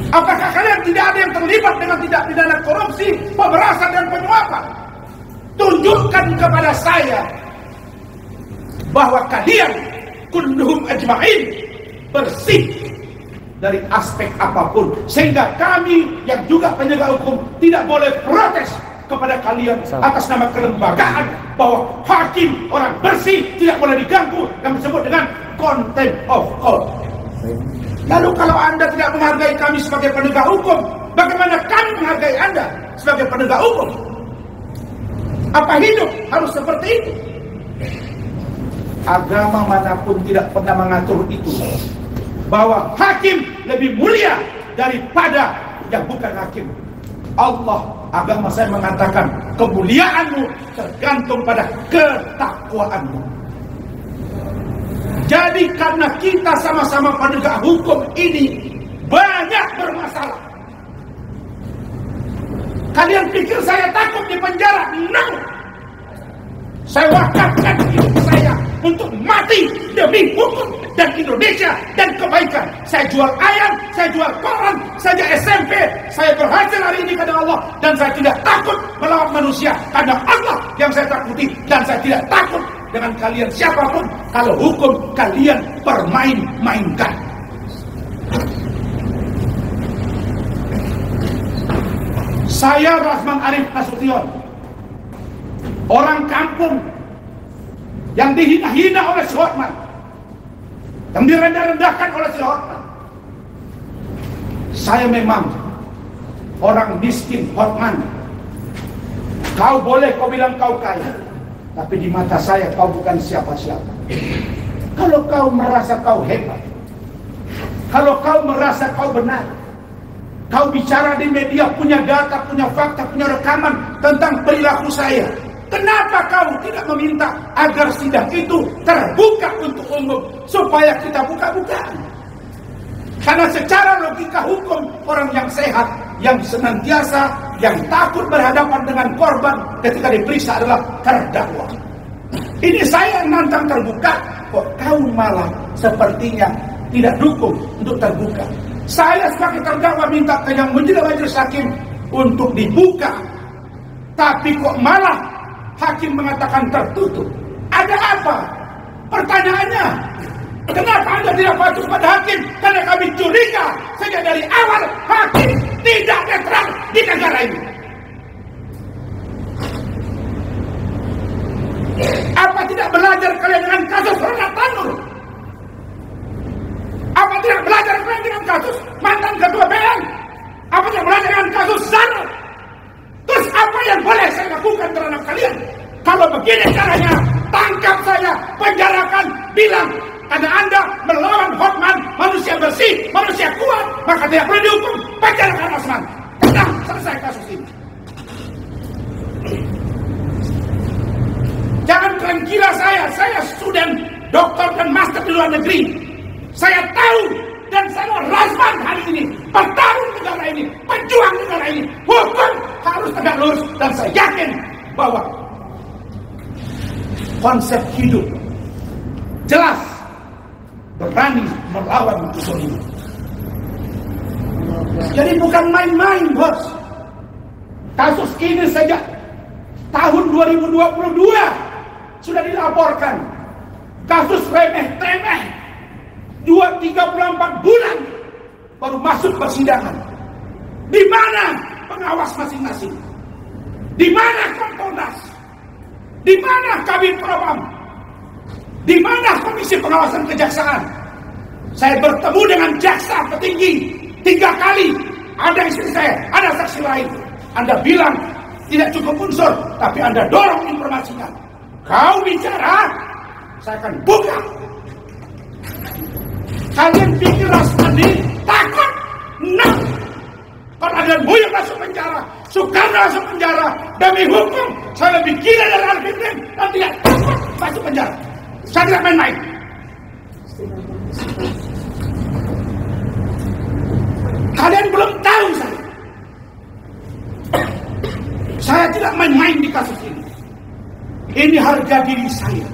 Apakah kalian tidak ada yang terlibat dengan tindak pidana korupsi, pemerasan dan penyuapan? Tunjukkan kepada saya bahwa kalian kulluhum ajma'in bersih dari aspek apapun, sehingga kami yang juga penegak hukum tidak boleh protes kepada kalian atas nama kelembagaan, bahwa hakim orang bersih tidak boleh diganggu, yang disebut dengan contempt of court. Lalu kalau Anda tidak menghargai kami sebagai penegak hukum, bagaimana kami menghargai Anda sebagai penegak hukum? Apa hidup harus seperti itu? Agama manapun tidak pernah mengatur itu, bahwa hakim lebih mulia daripada yang bukan hakim. Allah, agama saya mengatakan kemuliaanmu tergantung pada ketakwaanmu. Jadi karena kita sama-sama penegak hukum ini banyak bermasalah. Kalian pikir saya takut di penjara? No. Saya wakafkan hidup saya untuk mati demi hukum dan Indonesia dan kebaikan. Saya jual ayam, saya jual koran, sejak SMP saya berhasil hari ini karena Allah, dan saya tidak takut melawan manusia karena Allah yang saya takuti, dan saya tidak takut dengan kalian siapapun kalau hukum kalian permain-mainkan. Saya Rahman Arif Nasution, orang kampung yang dihina-hina oleh si Hotman, yang direndah-rendahkan oleh si Hotman. Saya memang orang miskin, Hotman. Kau boleh kau bilang kau kaya, tapi di mata saya kau bukan siapa-siapa. Kalau kau merasa kau hebat, kalau kau merasa kau benar, kau bicara di media, punya data, punya fakta, punya rekaman tentang perilaku saya, kenapa kau tidak meminta agar sidang itu terbuka untuk umum supaya kita buka-bukaan? Karena secara logika hukum, orang yang sehat, yang senantiasa, yang takut berhadapan dengan korban ketika diperiksa adalah terdakwa. Ini saya yang nantang terbuka, kok kau malah sepertinya tidak dukung untuk terbuka. Saya sebagai terdakwa minta ke yang majelis hakim untuk dibuka, tapi kok malah hakim mengatakan tertutup. Ada apa? Pertanyaannya, kenapa Anda tidak patuh pada hakim? Karena kami curiga sejak dari awal hakim tidak netral di negara ini. Apa tidak belajar kalian dengan kasus Ronald Tanur? Apa tidak belajar kalian dengan kasus mantan ketua BN? Apa tidak belajar dengan kasus Zara? Terus apa yang boleh saya lakukan terhadap kalian? Kalau begini caranya, tangkap saya, penjarakan, bilang karena Anda melawan Hotman, manusia bersih, manusia kuat, maka tidak boleh dihukum, penjarakan Osman. Sudah selesai kasus ini. Jangan kalian kira saya student, doktor dan master di luar negeri. Saya tahu dan saya Rasman hari ini, bertarung negara ini, pejuang negara ini. Hukum harus tegak lurus, dan saya yakin bahwa konsep hidup jelas, berani melawan kezaliman. Jadi bukan main-main, bos. Kasus ini sejak tahun 2022 sudah dilaporkan. Kasus remeh-temeh 34 bulan baru masuk persidangan. Di mana pengawas masing-masing? Di mana Kompolnas? Di mana Kabid Propam? Di mana Komisi Pengawasan Kejaksaan? Saya bertemu dengan jaksa petinggi 3 kali. Ada istri saya, ada saksi lain. Anda bilang tidak cukup unsur, tapi Anda dorong informasinya. Kau bicara, saya akan buka. Kalian pikir Rasmani takut? Nah, kalau ada yang masuk penjara, Soekarno masuk penjara demi hukum, saya lebih gila dari Al-Fitrin dan tidak takut masuk penjara. Saya tidak main-main. Kalian belum tahu saya. Saya tidak main-main di kasus ini. Ini harga diri saya.